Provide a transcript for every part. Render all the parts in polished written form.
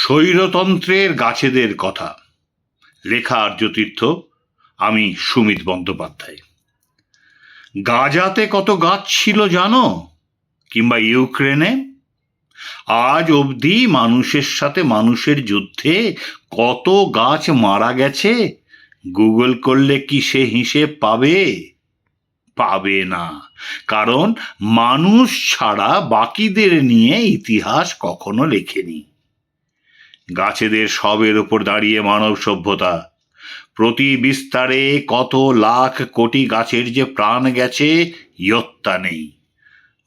স্বৈরতন্ত্রের গাছেদের কথা, লেখা আর্যতীর্থ, আমি সুমিত বন্দ্যোপাধ্যায়। গাজাতে কত গাছ ছিল জানো? কিংবা ইউক্রেনে? আজ অবধি মানুষের সাথে মানুষের যুদ্ধে কত গাছ মারা গেছে গুগল করলে কি সে হিসেব পাবে? পাবে না, কারণ মানুষ ছাড়া বাকিদের নিয়ে ইতিহাস কখনো লেখেনি। গাছেদের সবের উপর দাঁড়িয়ে মানব সভ্যতা। প্রতি বিস্তারে কত লাখ কোটি গাছের যে প্রাণ গেছে ইয়ত্তা নেই।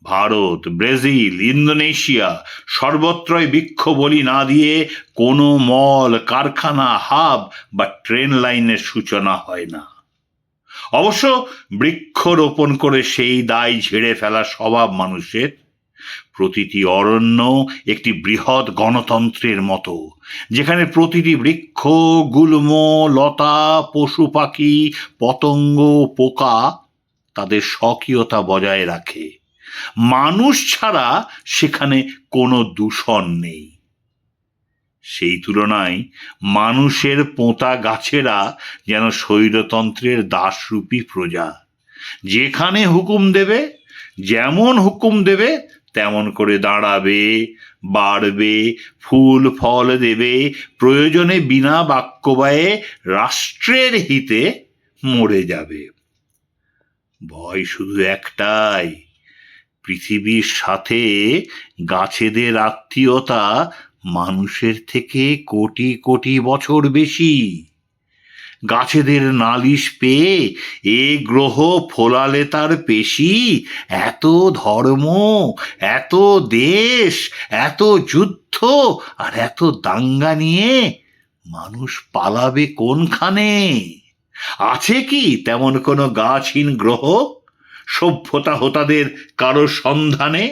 ভারত, ব্রাজিল, ইন্দোনেশিয়া সর্বত্রই বৃক্ষ বলি না দিয়ে কোনো মল, কারখানা, হাব বা ট্রেন লাইনের সূচনা হয় না। অবশ্য বৃক্ষ রোপণ করে সেই দায় ঝেড়ে ফেলা স্বভাব মানুষের। প্রতিটি অরণ্য একটি বৃহৎ গণতন্ত্রের মতো, যেখানে প্রতিটি বৃক্ষ, গুল্ম, লতা, পশু পাখি, পতঙ্গ, পোকা তাদের স্বকীয়তা বজায় রাখে। মানুষ ছাড়া সেখানে কোনো দূষণ নেই। সেই তুলনায় মানুষের পোঁতা গাছেরা যেন স্বৈরতন্ত্রের দাসরূপী প্রজা। যেখানে হুকুম দেবে, যেমন হুকুম দেবে তেমন করে দাঁড়াবে, বাড়বে, ফুল ফল দেবে, প্রয়োজনে বিনা বাক্যবায়ে রাষ্ট্রের হিতে মরে যাবে। ভয় শুধু একটাই, পৃথিবীর সাথে গাছেদের আত্মীয়তা মানুষের থেকে কোটি কোটি বছর বেশি। গাছেদের নালিশ পেয়ে এ গ্রহ ফোলালে তার পেশি, এত ধর্ম, এত দেশ, এত যুদ্ধ আর এত দাঙ্গা নিয়ে মানুষ পালাবে কোনখানে? আছে কি তেমন কোনো গাছহীন গ্রহ সভ্যতা হোতাদের কারো সন্ধানে?